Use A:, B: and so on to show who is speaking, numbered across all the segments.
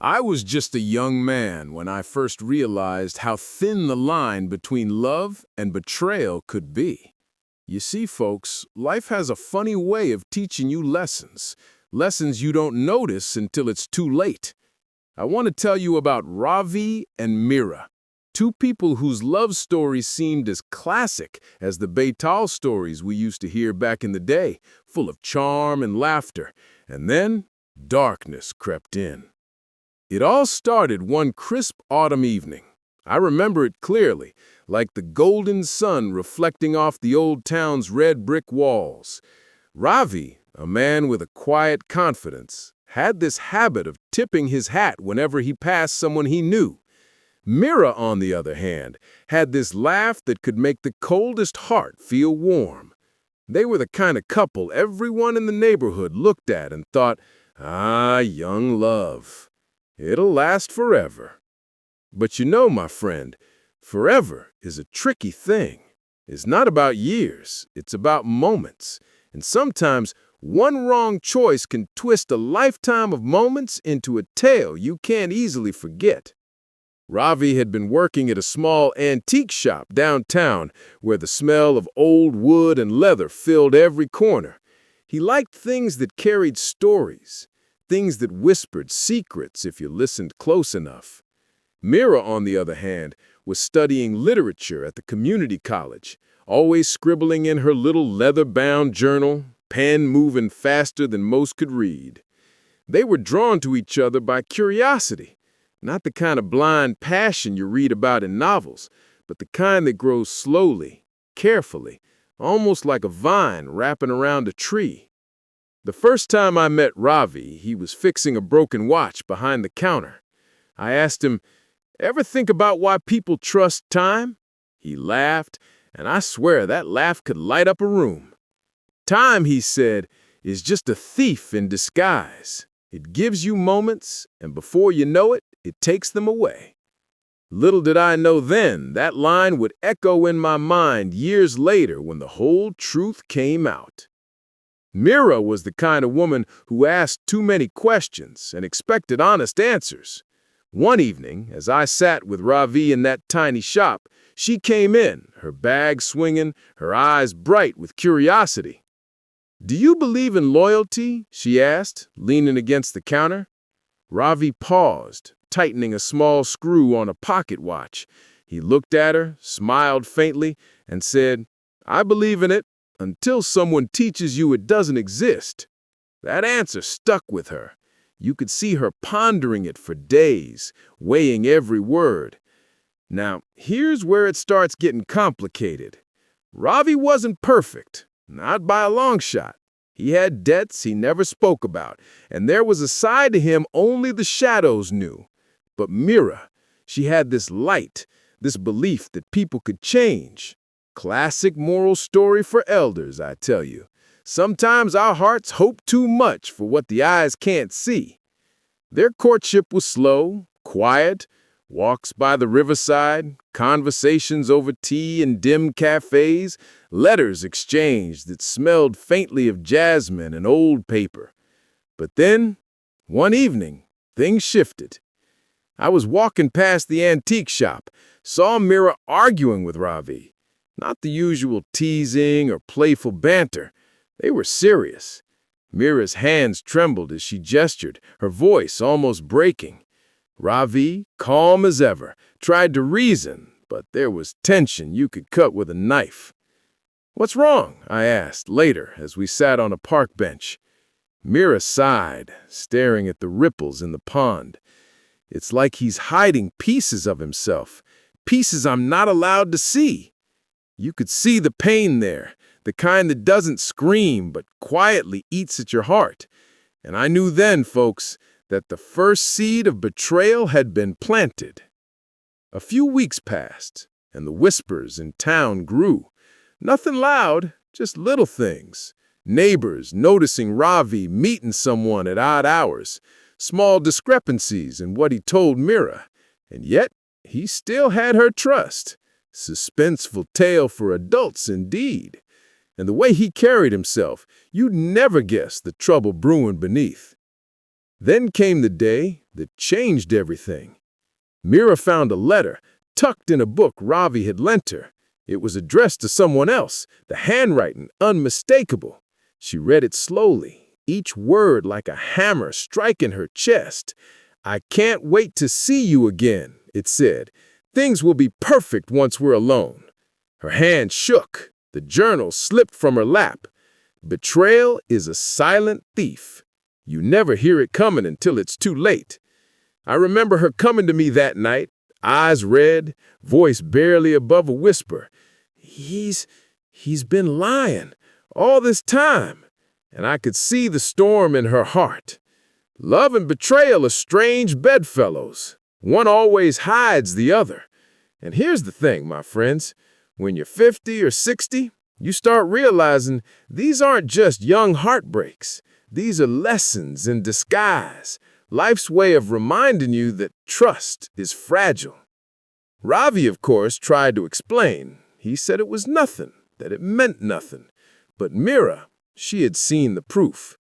A: I was just a young man when I first realized how thin the line between love and betrayal could be. You see, folks, life has a funny way of teaching you lessons you don't notice until it's too late. I want to tell you about Ravi and Mira, two people whose love stories seemed as classic as the Beital stories we used to hear back in the day, full of charm and laughter. And then darkness crept in. It all started one crisp autumn evening. I remember it clearly, like the golden sun reflecting off the old town's red brick walls. Ravi, a man with a quiet confidence, had this habit of tipping his hat whenever he passed someone he knew. Mira, on the other hand, had this laugh that could make the coldest heart feel warm. They were the kind of couple everyone in the neighborhood looked at and thought, "Ah, young love. It'll last forever." But you know, my friend, forever is a tricky thing. It's not about years, it's about moments. And sometimes one wrong choice can twist a lifetime of moments into a tale you can't easily forget. Ravi had been working at a small antique shop downtown where the smell of old wood and leather filled every corner. He liked things that carried stories, things that whispered secrets if you listened close enough. Mira, on the other hand, was studying literature at the community college, always scribbling in her little leather-bound journal, pen moving faster than most could read. They were drawn to each other by curiosity, not the kind of blind passion you read about in novels, but the kind that grows slowly, carefully, almost like a vine wrapping around a tree. The first time I met Ravi, he was fixing a broken watch behind the counter. I asked him, "Ever think about why people trust time?" He laughed, and I swear that laugh could light up a room. "Time," he said, "is just a thief in disguise. It gives you moments, and before you know it, it takes them away." Little did I know then that line would echo in my mind years later when the whole truth came out. Mira was the kind of woman who asked too many questions and expected honest answers. One evening, as I sat with Ravi in that tiny shop, she came in, her bag swinging, her eyes bright with curiosity. "Do you believe in loyalty?" she asked, leaning against the counter. Ravi paused, tightening a small screw on a pocket watch. He looked at her, smiled faintly, and said, "I believe in it until someone teaches you it doesn't exist." That answer stuck with her. You could see her pondering it for days, weighing every word. Now, here's where it starts getting complicated. Ravi wasn't perfect, not by a long shot. He had debts he never spoke about, and there was a side to him only the shadows knew. But Mira, she had this light, this belief that people could change. Classic moral story for elders, I tell you. Sometimes our hearts hope too much for what the eyes can't see. Their courtship was slow, quiet, walks by the riverside, conversations over tea in dim cafes, letters exchanged that smelled faintly of jasmine and old paper. But then, one evening, things shifted. I was walking past the antique shop, saw Mira arguing with Ravi. Not the usual teasing or playful banter. They were serious. Mira's hands trembled as she gestured, her voice almost breaking. Ravi, calm as ever, tried to reason, but there was tension you could cut with a knife. "What's wrong?" I asked later as we sat on a park bench. Mira sighed, staring at the ripples in the pond. "It's like he's hiding pieces of himself, pieces I'm not allowed to see." You could see the pain there, the kind that doesn't scream but quietly eats at your heart. And I knew then, folks, that the first seed of betrayal had been planted. A few weeks passed, and the whispers in town grew. Nothing loud, just little things. Neighbors noticing Ravi meeting someone at odd hours, small discrepancies in what he told Mira. And yet, he still had her trust. Suspenseful tale for adults indeed. And the way he carried himself, you'd never guess the trouble brewing beneath. Then came the day that changed everything. Mira found a letter tucked in a book Ravi had lent her. It was addressed to someone else, the handwriting unmistakable. She read it slowly, each word like a hammer striking her chest. "I can't wait to see you again," it said. "Things will be perfect once we're alone." Her hand shook. The journal slipped from her lap. Betrayal is a silent thief. You never hear it coming until it's too late. I remember her coming to me that night, eyes red, voice barely above a whisper. He's been lying all this time." And I could see the storm in her heart. Love and betrayal are strange bedfellows. One always hides the other. And here's the thing, my friends. When you're 50 or 60, you start realizing these aren't just young heartbreaks. These are lessons in disguise, life's way of reminding you that trust is fragile. Ravi, of course, tried to explain. He said it was nothing, that it meant nothing. But Mira, she had seen the proof.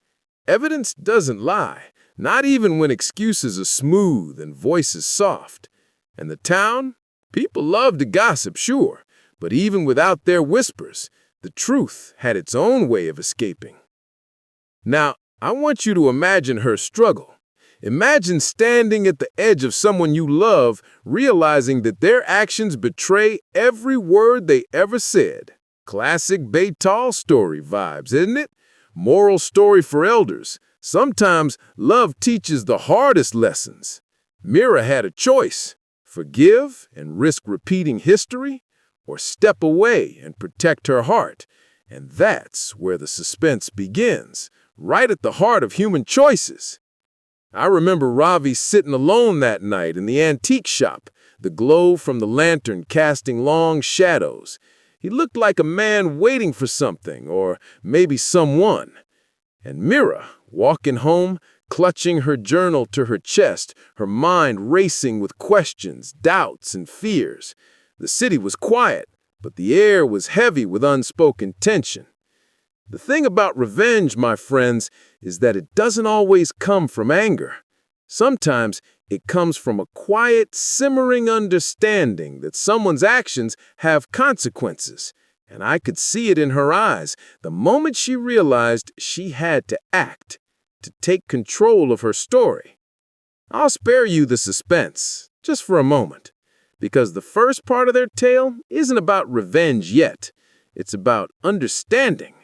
A: Evidence doesn't lie, not even when excuses are smooth and voices soft. And the town? People love to gossip, sure, but even without their whispers, the truth had its own way of escaping. Now, I want you to imagine her struggle. Imagine standing at the edge of someone you love, realizing that their actions betray every word they ever said. Classic Baytal story vibes, isn't it? Moral story for elders. Sometimes love teaches the hardest lessons. Mira had a choice: forgive and risk repeating history, or step away and protect her heart. And that's where the suspense begins, right at the heart of human choices. I remember Ravi sitting alone that night in the antique shop, the glow from the lantern casting long shadows. He looked like a man waiting for something, or maybe someone. And Mira, walking home, clutching her journal to her chest, her mind racing with questions, doubts, and fears. The city was quiet, but the air was heavy with unspoken tension. The thing about revenge, my friends, is that it doesn't always come from anger. Sometimes it comes from a quiet, simmering understanding that someone's actions have consequences. And I could see it in her eyes the moment she realized she had to act, to take control of her story. I'll spare you the suspense, just for a moment, because the first part of their tale isn't about revenge yet. It's about understanding,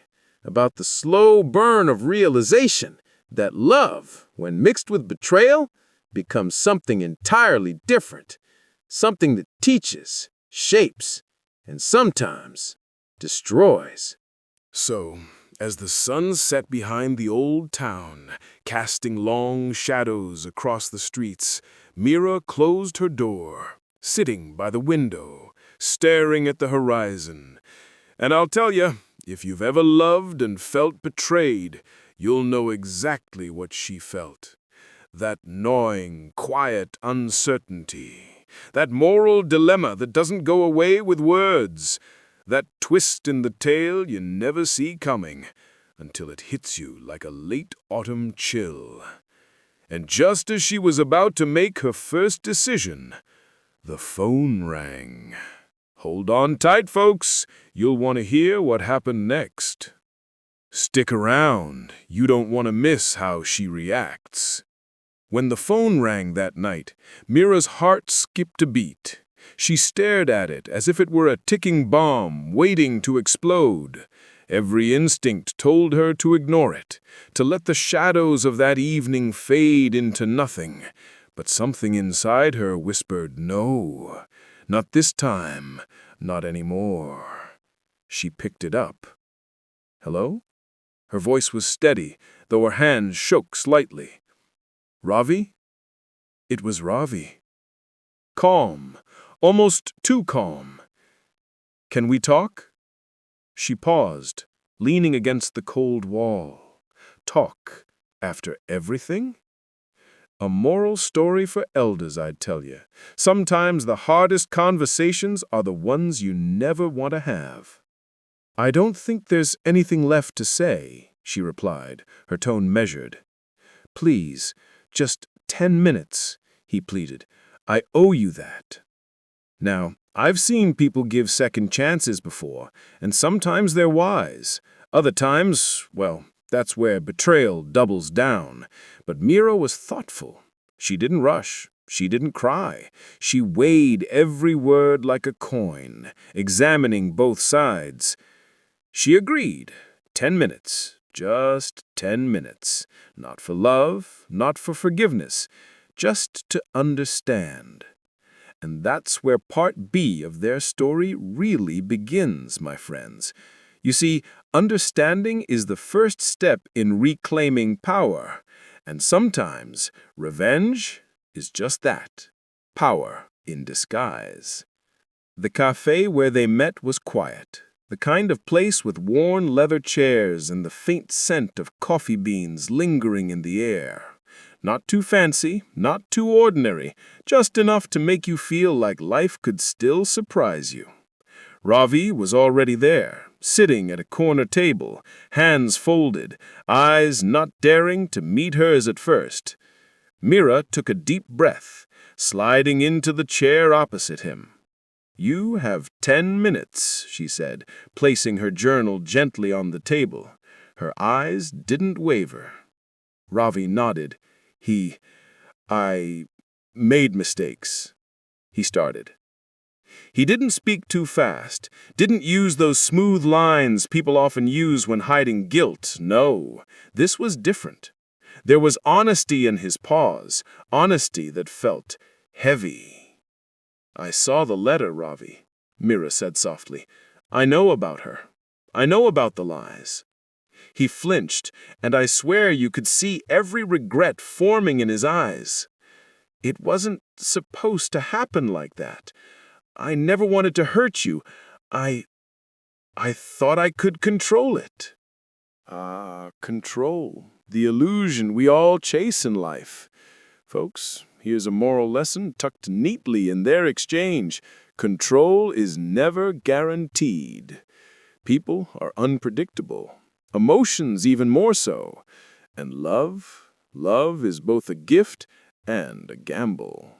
A: about the slow burn of realization that love, when mixed with betrayal, becomes something entirely different, something that teaches, shapes, and sometimes destroys. So, as the sun set behind the old town, casting long shadows across the streets, Mira closed her door, sitting by the window, staring at the horizon. And I'll tell you, if you've ever loved and felt betrayed, you'll know exactly what she felt. That gnawing, quiet uncertainty. That moral dilemma that doesn't go away with words. That twist in the tale you never see coming, until it hits you like a late autumn chill. And just as she was about to make her first decision, the phone rang. Hold on tight, folks. You'll want to hear what happened next. Stick around. You don't want to miss how she reacts. When the phone rang that night, Mira's heart skipped a beat. She stared at it as if it were a ticking bomb waiting to explode. Every instinct told her to ignore it, to let the shadows of that evening fade into nothing. But something inside her whispered, no, not this time, not anymore. She picked it up. Hello? Her voice was steady, though her hand shook slightly. Ravi? It was Ravi. Calm, almost too calm. Can we talk? She paused, leaning against the cold wall. Talk after everything? A moral story for elders, I'd tell you. Sometimes the hardest conversations are the ones you never want to have. I don't think there's anything left to say, she replied, her tone measured. Please,
B: Just 10 minutes, he pleaded. I owe you that. Now, I've seen people give second chances before, and sometimes they're wise. Other times, well, that's where betrayal doubles down. But Mira was thoughtful. She didn't rush. She didn't cry. She weighed every word like a coin, examining both sides. She agreed. 10 minutes. Just 10 minutes. Not for love, not for forgiveness. Just to understand. And that's where part B of their story really begins, my friends. You see, understanding is the first step in reclaiming power. And sometimes revenge is just that, power in disguise. The cafe where they met was quiet, the kind of place with worn leather chairs and the faint scent of coffee beans lingering in the air. Not too fancy, not too ordinary, just enough to make you feel like life could still surprise you. Ravi was already there, sitting at a corner table, hands folded, eyes not daring to meet hers at first. Mira took a deep breath, sliding into the chair opposite him. You have 10 minutes, she said, placing her journal gently on the table. Her eyes didn't waver. Ravi nodded. I made mistakes, he started. He didn't speak too fast, didn't use those smooth lines people often use when hiding guilt. No, this was different. There was honesty in his pause, honesty that felt heavy. I saw the letter, Ravi, Mira said softly. I know about her. I know about the lies. He flinched, and I swear you could see every regret forming in his eyes. It wasn't supposed to happen like that. I never wanted to hurt you. I thought I could control it. Control. The illusion we all chase in life. Folks, here's a moral lesson tucked neatly in their exchange. Control is never guaranteed. People are unpredictable. Emotions even more so. And love is both a gift and a gamble.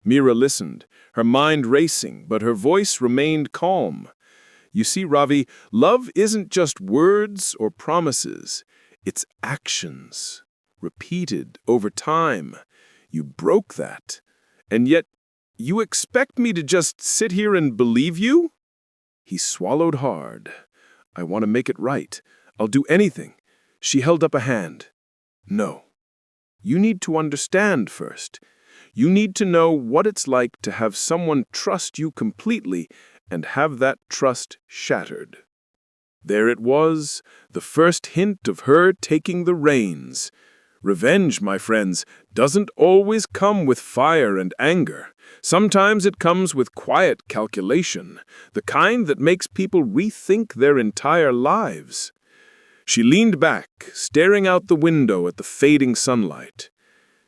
B: Mira listened, her mind racing, but her voice remained calm. You see, Ravi, love isn't just words or promises. It's actions, repeated over time. You broke that. And yet, you expect me to just sit here and believe you? He swallowed hard. I want to make it right. I'll do anything. She held up a hand. No. You need to understand first. You need to know what it's like to have someone trust you completely and have that trust shattered. There it was, the first hint of her taking the reins. Revenge, my friends, doesn't always come with fire and anger. Sometimes it comes with quiet calculation, the kind that makes people rethink their entire lives. She leaned back, staring out the window at the fading sunlight.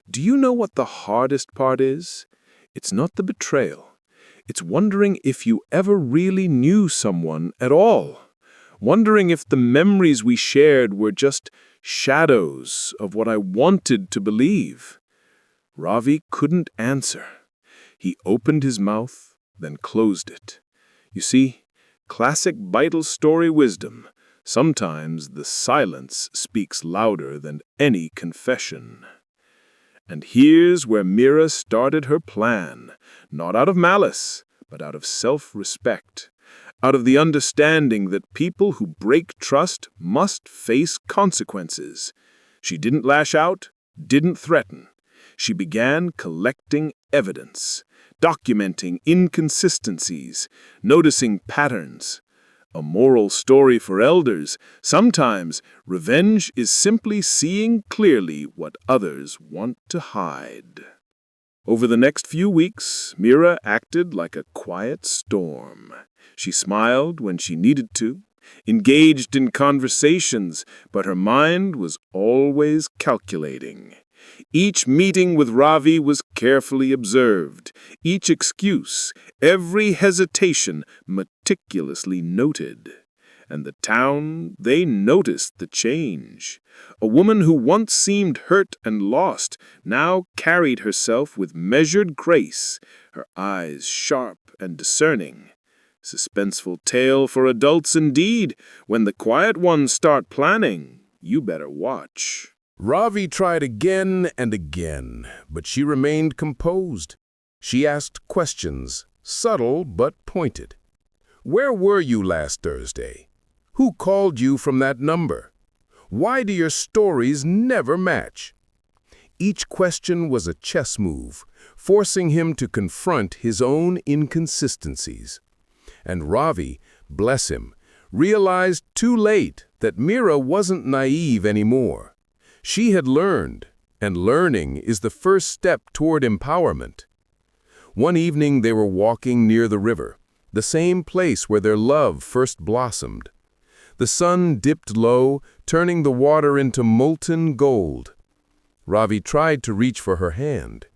B: Do you know what the hardest part is? It's not the betrayal. It's wondering if you ever really knew someone at all. Wondering if the memories we shared were just shadows of what I wanted to believe. Ravi couldn't answer. He opened his mouth, then closed it. You see, classic vital story wisdom. Sometimes the silence speaks louder than any confession. And here's where Mira started her plan, not out of malice, but out of self-respect, out of the understanding that people who break trust must face consequences. She didn't lash out, didn't threaten. She began collecting evidence, documenting inconsistencies, noticing patterns. A moral story for elders. Sometimes revenge is simply seeing clearly what others want to hide. Over the next few weeks, Mira acted like a quiet storm. She smiled when she needed to, engaged in conversations, but her mind was always calculating. Each meeting with Ravi was carefully observed, each excuse, every hesitation meticulously noted. and the town, they noticed the change. A woman who once seemed hurt and lost now carried herself with measured grace, her eyes sharp and discerning. Suspenseful tale for adults indeed. When the quiet ones start planning, you better watch.
A: Ravi tried again and again, but she remained composed. She asked questions, subtle but pointed. Where were you last Thursday? Who called you from that number? Why do your stories never match? Each question was a chess move, forcing him to confront his own inconsistencies. And Ravi, bless him, realized too late that Mira wasn't naive anymore. She had learned, and learning is the first step toward empowerment. One evening they were walking near the river, the same place where their love first blossomed. The sun dipped low, turning the water into molten gold. Ravi tried to reach for her hand.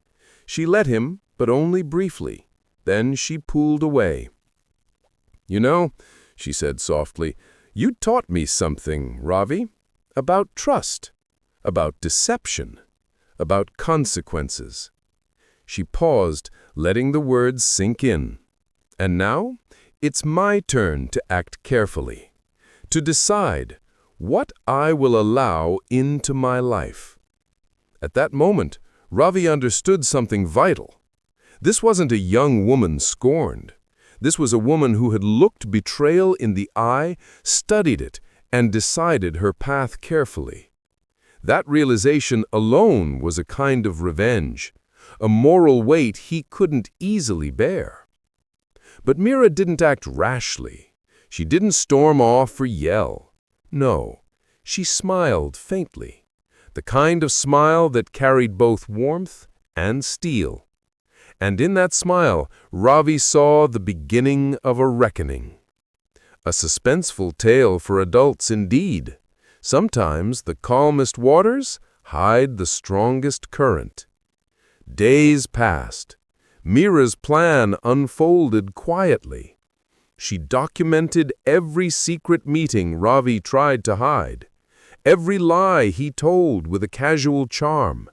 A: She let him, but only briefly. Then she pulled away. "You know," she said softly, "you taught me something, Ravi, about trust, about deception, about consequences." She paused, letting the words sink in. "And now, it's my turn to act carefully, to decide what I will allow into my life." At that moment, Ravi understood something vital. This wasn't a young woman scorned. This was a woman who had looked betrayal in the eye, studied it, and decided her path carefully. That realization alone was a kind of revenge, a moral weight he couldn't easily bear. But Mira didn't act rashly. She didn't storm off or yell. No, she smiled faintly, the kind of smile that carried both warmth and steel. And in that smile, Ravi saw the beginning of a reckoning. A suspenseful tale for adults indeed. Sometimes the calmest waters hide the strongest current. Days passed. Mira's plan unfolded quietly. She documented every secret meeting Ravi tried to hide, every lie he told with a casual charm.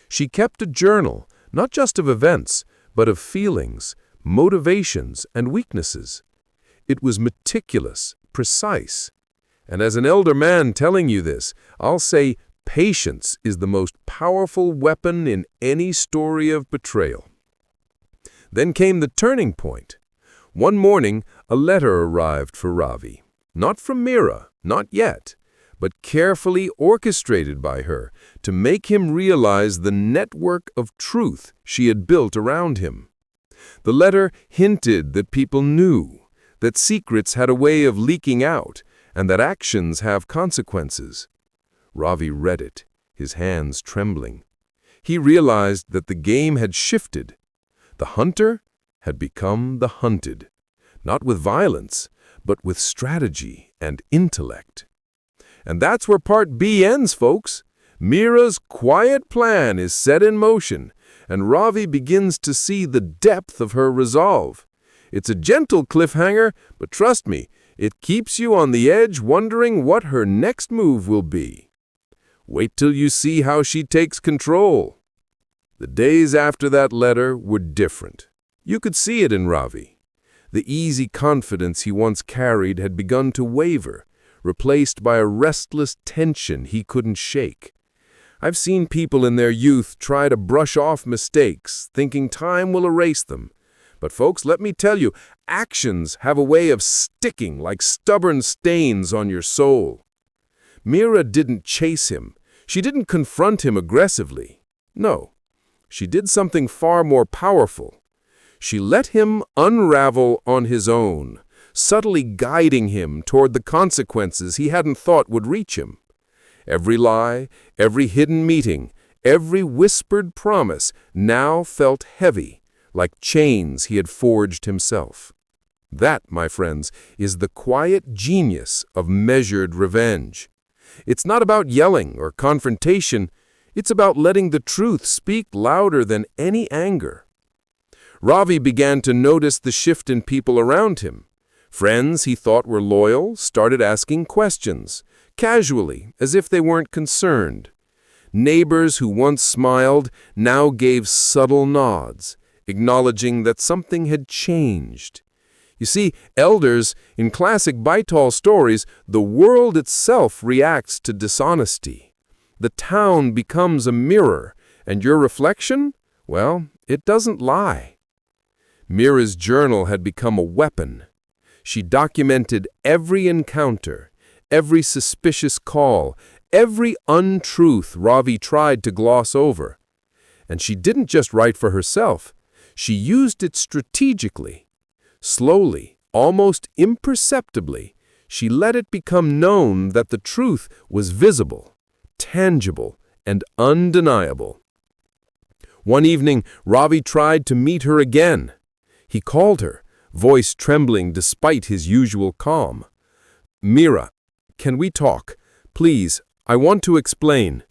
A: She kept a journal, not just of events, but of feelings, motivations, and weaknesses. It was meticulous, precise. And as an elder man telling you this, I'll say patience is the most powerful weapon in any story of betrayal. Then came the turning point. One morning, a letter arrived for Ravi. Not from Mira, not yet, but carefully orchestrated by her to make him realize the network of truth she had built around him. The letter hinted that people knew, that secrets had a way of leaking out, and that actions have consequences. Ravi read it, his hands trembling. He realized that the game had shifted. The hunter had become the hunted, not with violence, but with strategy and intellect. And that's where Part B ends, folks. Mira's quiet plan is set in motion, and Ravi begins to see the depth of her resolve. It's a gentle cliffhanger, but trust me, it keeps you on the edge wondering what her next move will be. Wait till you see how she takes control. The days after that letter were different. You could see it in Ravi. The easy confidence he once carried had begun to waver, replaced by a restless tension he couldn't shake. I've seen people in their youth try to brush off mistakes, thinking time will erase them. But folks, let me tell you, actions have a way of sticking like stubborn stains on your soul. Mira didn't chase him. She didn't confront him aggressively. No, she did something far more powerful. She let him unravel on his own, subtly guiding him toward the consequences he hadn't thought would reach him. Every lie, every hidden meeting, every whispered promise now felt heavy, like chains he had forged himself. That, my friends, is the quiet genius of measured revenge. It's not about yelling or confrontation. It's about letting the truth speak louder than any anger. Ravi began to notice the shift in people around him.
C: Friends he thought were loyal started asking questions, casually, as if they weren't concerned. Neighbors who once smiled now gave subtle nods, acknowledging that something had changed. You see, elders, in classic Baital stories, the world itself reacts to dishonesty. The town becomes a mirror, and your reflection, well, it doesn't lie. Mira's journal had become a weapon. She documented every encounter, every suspicious call, every untruth Ravi tried to gloss over. And she didn't just write for herself. She used it strategically. Slowly, almost imperceptibly, she let it become known that the truth was visible, tangible, and undeniable. One evening, Ravi tried to meet her again. He called her, voice trembling despite his usual calm. "Mira, can we talk? Please, I want to explain."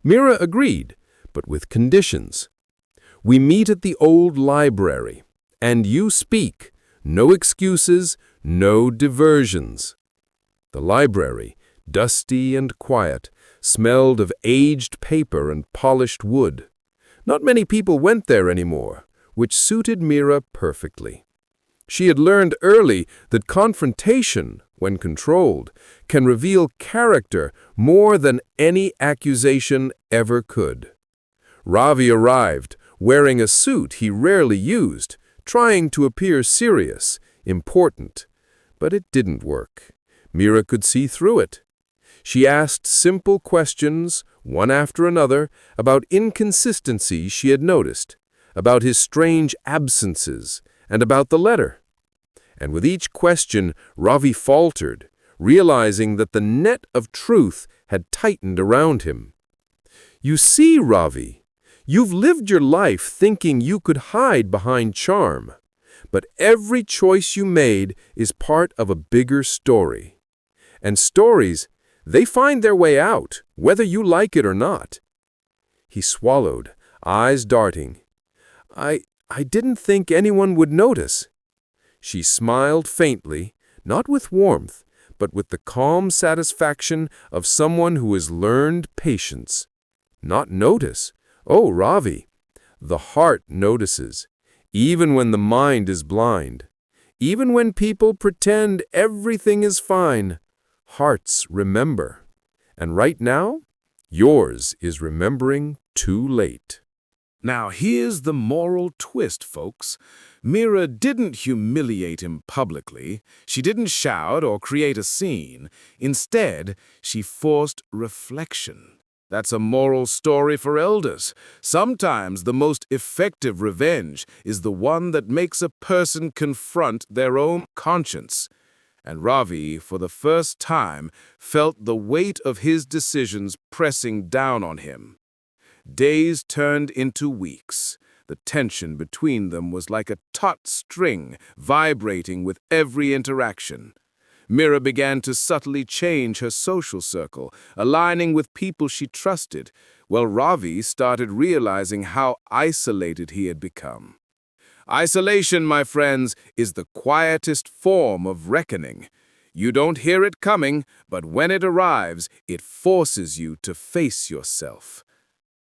C: Mira agreed, but with conditions. "We meet at the old library, and you speak. No excuses, no diversions." The library, dusty and quiet, smelled of aged paper and polished wood. Not many people went there anymore, which suited Mira perfectly. She had learned early that confrontation, when controlled, can reveal character more than any accusation ever could. Ravi arrived, wearing a suit he rarely used, trying to appear serious, important. But it didn't work. Mira could see through it. She asked simple questions, one after another, about inconsistencies she had noticed, about his strange absences, and about the letter. And with each question, Ravi faltered, realizing that the net of truth had tightened around him. "You see, Ravi, you've lived your life thinking you could hide behind charm, but every choice you made is part of a bigger story. And stories, they find their way out, whether you like it or not." He swallowed, eyes darting. I didn't think anyone would notice." She smiled faintly, not with warmth, but with the calm satisfaction of someone who has learned patience. "Not notice? Oh, Ravi, the heart notices, even when the mind is blind. Even when people pretend everything is fine, hearts remember. And right now, yours is remembering too late."
B: Now here's the moral twist, folks. Mira didn't humiliate him publicly. She didn't shout or create a scene. Instead, she forced reflection. That's a moral story for elders. Sometimes the most effective revenge is the one that makes a person confront their own conscience. And Ravi, for the first time, felt the weight of his decisions pressing down on him. Days turned into weeks. The tension between them was like a taut string, vibrating with every interaction. Mira began to subtly change her social circle, aligning with people she trusted, while Ravi started realizing how isolated he had become. Isolation, my friends, is the quietest form of reckoning. You don't hear it coming, but when it arrives, it forces you to face yourself.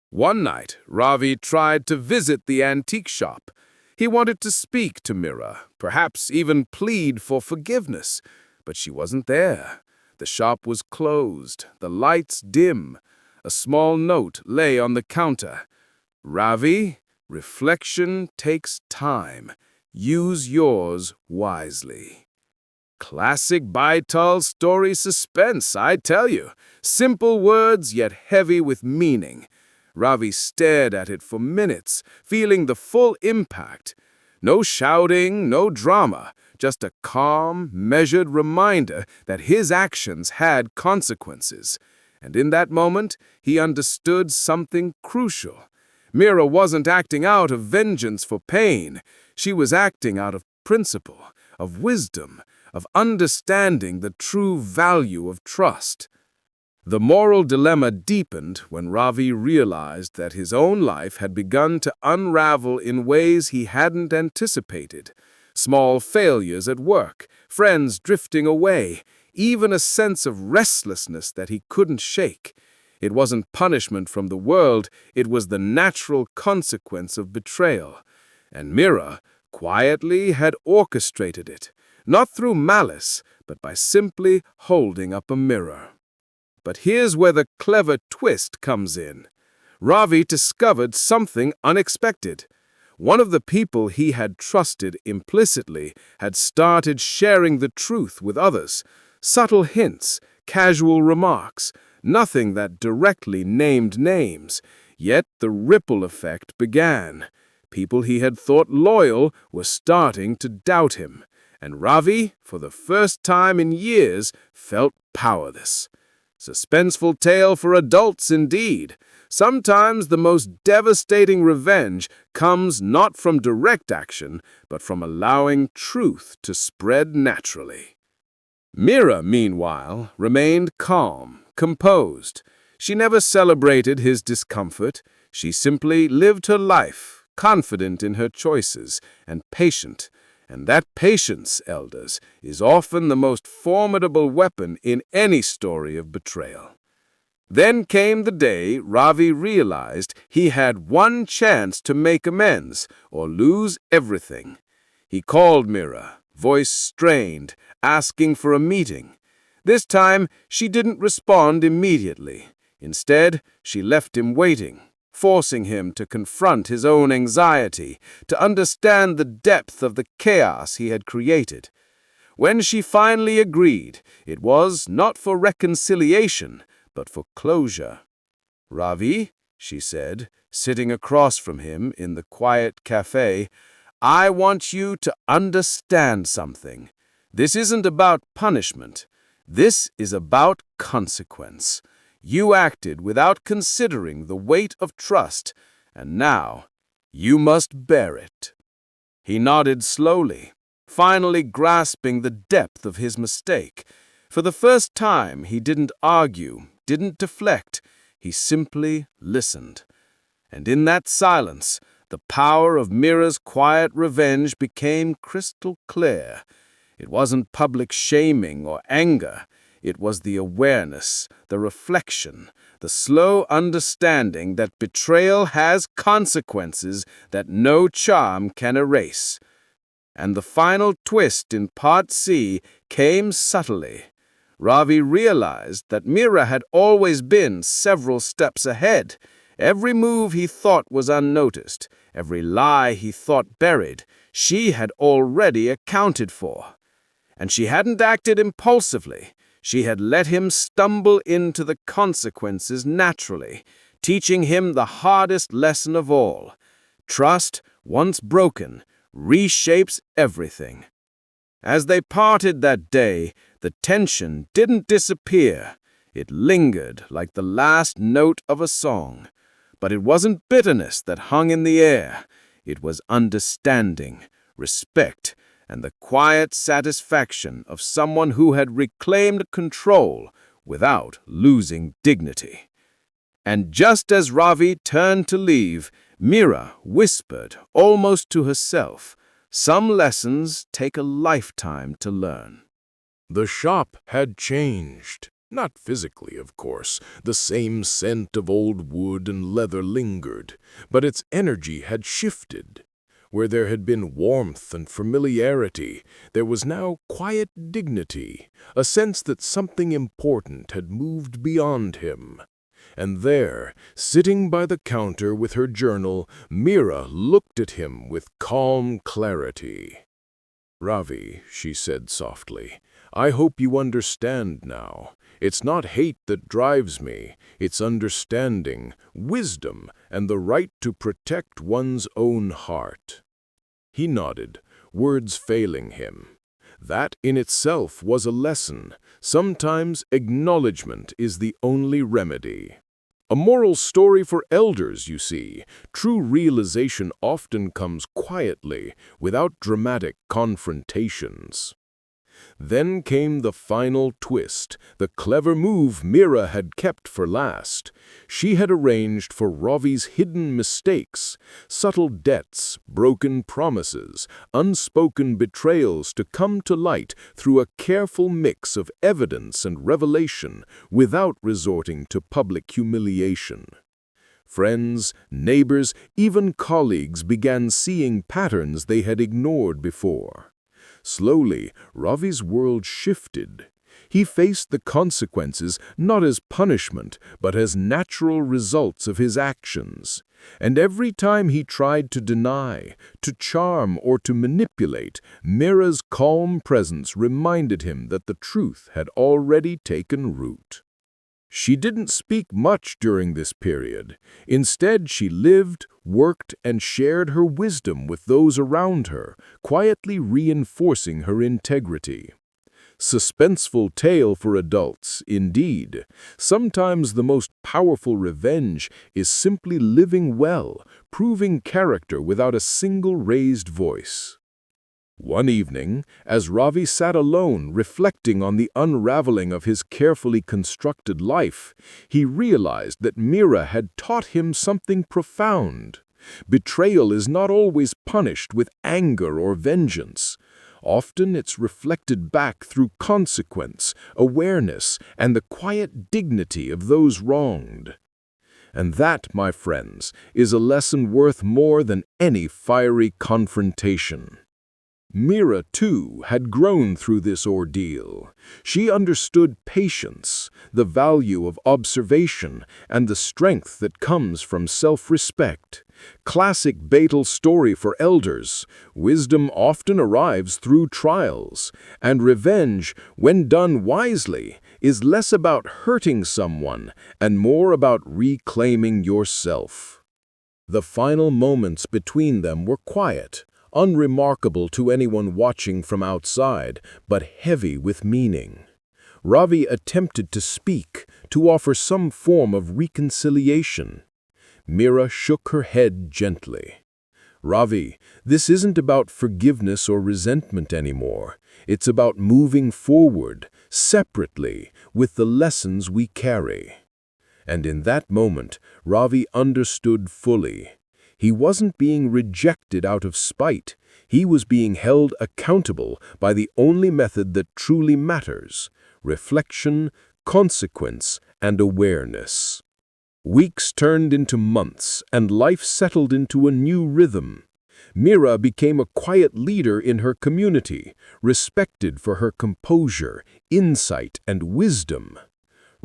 B: One night, Ravi tried to visit the antique shop. He wanted to speak to Mira, perhaps even plead for forgiveness, but she wasn't there. The shop was closed, the lights dim. A small note lay on the counter. "Ravi, reflection takes time. Use yours wisely." Classic Baital story suspense, I tell you. Simple words, yet heavy with meaning. Ravi stared at it for minutes, feeling the full impact. No shouting, no drama, just a calm, measured reminder that his actions had consequences. And in that moment, he understood something crucial. Mira wasn't acting out of vengeance for pain. She was acting out of principle, of wisdom, of understanding the true value of trust. The moral dilemma deepened when Ravi realized that his own life had begun to unravel in ways he hadn't anticipated.
C: Small failures at work, friends drifting away, even a sense of restlessness that he couldn't shake. It wasn't punishment from the world, it was the natural consequence of betrayal. And Mira quietly had orchestrated it, not through malice, but by simply holding up a mirror. But here's where the clever twist comes in. Ravi discovered something unexpected. One of the people he had trusted implicitly had started sharing the truth with others. Subtle hints, casual remarks, nothing that directly named names. Yet the ripple effect began. People he had thought loyal were starting to doubt him. And Ravi, for the first time in years, felt powerless. Suspenseful tale for adults indeed. Sometimes the most devastating revenge comes not from direct action, but from allowing truth to spread naturally. Mira, meanwhile, remained calm, composed. She never celebrated his discomfort. She simply lived her life, confident in her choices and patient. And that patience, elders, is often the most formidable weapon in any story of betrayal. Then came the day Ravi realized he had one chance to make amends or lose everything. He called Mira, voice strained, asking for a meeting. This time, she didn't respond immediately. Instead, she left him waiting, forcing him to confront his own anxiety, to understand the depth of the chaos he had created. When she finally agreed, it was not for reconciliation, but for closure. "Ravi," she said, sitting across from him in the quiet cafe, "I want you to understand something. This isn't about punishment. This is about consequence. You acted without considering the weight of trust, and now you must bear it." He nodded slowly, finally grasping the depth of his mistake. For the first time, he didn't argue, didn't deflect. He simply listened. And in that silence, the power of Mira's quiet revenge became crystal clear. It wasn't public shaming or anger. It was the awareness, the reflection, the slow understanding that betrayal has consequences that no charm can erase. And the final twist in Part C came subtly. Ravi realized that Mira had always been several steps ahead. Every move he thought was unnoticed, every lie he thought buried, she had already accounted for. And she hadn't acted impulsively. She had let him stumble into the consequences naturally, teaching him the hardest lesson of all. Trust, once broken, reshapes everything. As they parted that day, the tension didn't disappear. It lingered like the last note of a song. But it wasn't bitterness that hung in the air. It was understanding, respect, and the quiet satisfaction of someone who had reclaimed control without losing dignity. And just as Ravi turned to leave, Mira whispered, almost to herself, "Some lessons take a lifetime to learn."
A: The shop had changed. Not physically, of course. The same scent of old wood and leather lingered, but its energy had shifted. Where there had been warmth and familiarity, there was now quiet dignity, a sense that something important had moved beyond him. And there, sitting by the counter with her journal, Mira looked at him with calm clarity. "Ravi," she said softly, "I hope you understand now. It's not hate that drives me. It's understanding, wisdom, and the right to protect one's own heart." He nodded, words failing him. That in itself was a lesson. Sometimes acknowledgement is the only remedy. A moral story for elders, you see. True realization often comes quietly, without dramatic confrontations. Then came the final twist, the clever move Mira had kept for last. She had arranged for Ravi's hidden mistakes, subtle debts, broken promises, unspoken betrayals to come to light through a careful mix of evidence and revelation without resorting to public humiliation. Friends, neighbors, even colleagues began seeing patterns they had ignored before. Slowly, Ravi's world shifted. He faced the consequences not as punishment, but as natural results of his actions. And every time he tried to deny, to charm, or to manipulate, Mira's calm presence reminded him that the truth had already taken root. She didn't speak much during this period. Instead, she lived, worked, and shared her wisdom with those around her, quietly reinforcing her integrity. Suspenseful tale for adults, indeed. Sometimes the most powerful revenge is simply living well, proving character without a single raised voice. One evening, as Ravi sat alone reflecting on the unraveling of his carefully constructed life, he realized that Mira had taught him something profound. Betrayal is not always punished with anger or vengeance. Often it's reflected back through consequence, awareness, and the quiet dignity of those wronged. And that, my friends, is a lesson worth more than any fiery confrontation. Mira, too, had grown through this ordeal. She understood patience, the value of observation, and the strength that comes from self-respect. Classic Betel story for elders. Wisdom often arrives through trials, and revenge, when done wisely, is less about hurting someone and more about reclaiming yourself. The final moments between them were quiet, unremarkable to anyone watching from outside, but heavy with meaning. Ravi attempted to speak, to offer some form of reconciliation. Mira shook her head gently. Ravi, this isn't about forgiveness or resentment anymore. It's about moving forward, separately, with the lessons we carry. And in that moment, Ravi understood fully. He wasn't being rejected out of spite. He was being held accountable by the only method that truly matters: reflection, consequence, and awareness. Weeks turned into months, and life settled into a new rhythm. Mira became a quiet leader in her community, respected for her composure, insight, and wisdom.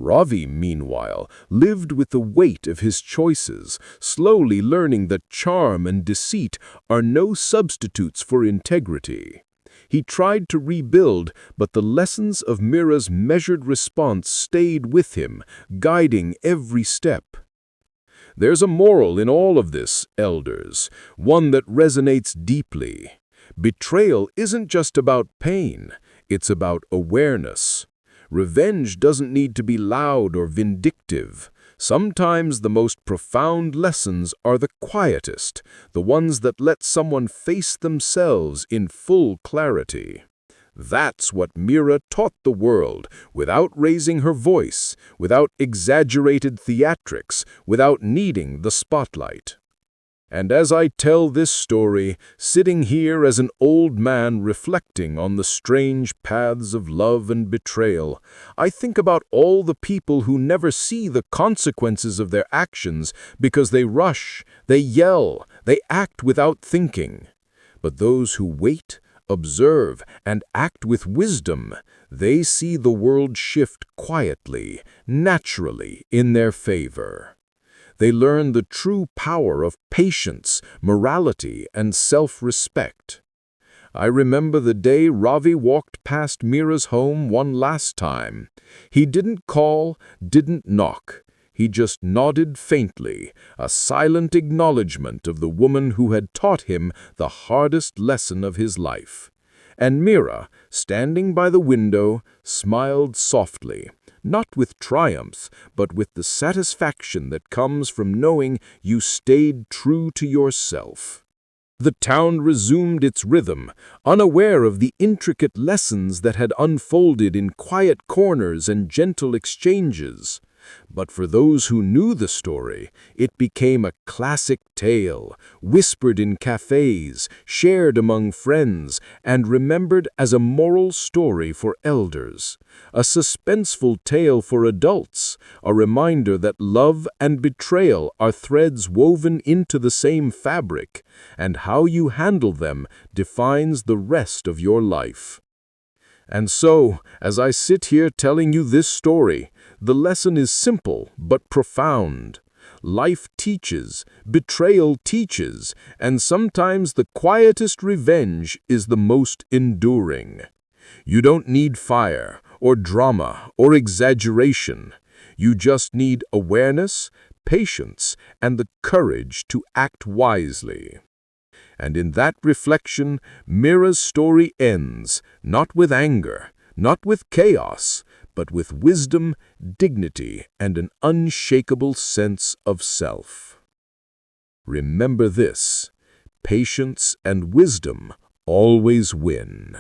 A: Ravi, meanwhile, lived with the weight of his choices, slowly learning that charm and deceit are no substitutes for integrity. He tried to rebuild, but the lessons of Mira's measured response stayed with him, guiding every step. There's a moral in all of this, elders, one that resonates deeply. Betrayal isn't just about pain, it's about awareness. Revenge doesn't need to be loud or vindictive. Sometimes the most profound lessons are the quietest, the ones that let someone face themselves in full clarity. That's what Mira taught the world, without raising her voice, without exaggerated theatrics, without needing the spotlight. And as I tell this story, sitting here as an old man reflecting on the strange paths of love and betrayal, I think about all the people who never see the consequences of their actions because they rush, they yell, they act without thinking. But those who wait, observe, and act with wisdom, they see the world shift quietly, naturally, in their favor. They learn the true power of patience, morality, and self-respect. I remember the day Ravi walked past Mira's home one last time. He didn't call, didn't knock. He just nodded faintly, a silent acknowledgement of the woman who had taught him the hardest lesson of his life. And Mira, standing by the window, smiled softly. Not with triumph, but with the satisfaction that comes from knowing you stayed true to yourself.
C: The town resumed its rhythm, unaware of the intricate lessons that had unfolded in quiet corners and gentle exchanges. But for those who knew the story, it became a classic tale, whispered in cafes, shared among friends, and remembered as a moral story for elders. A suspenseful tale for adults, a reminder that love and betrayal are threads woven into the same fabric, and how you handle them defines the rest of your life. And so, as I sit here telling you this story, the lesson is simple but profound. Life teaches, betrayal teaches, and sometimes the quietest revenge is the most enduring. You don't need fire, or drama, or exaggeration. You just need awareness, patience, and the courage to act wisely. And in that reflection, Mira's story ends, not with anger, not with chaos, but with wisdom, dignity, and an unshakable sense of self. Remember this: patience and wisdom always win.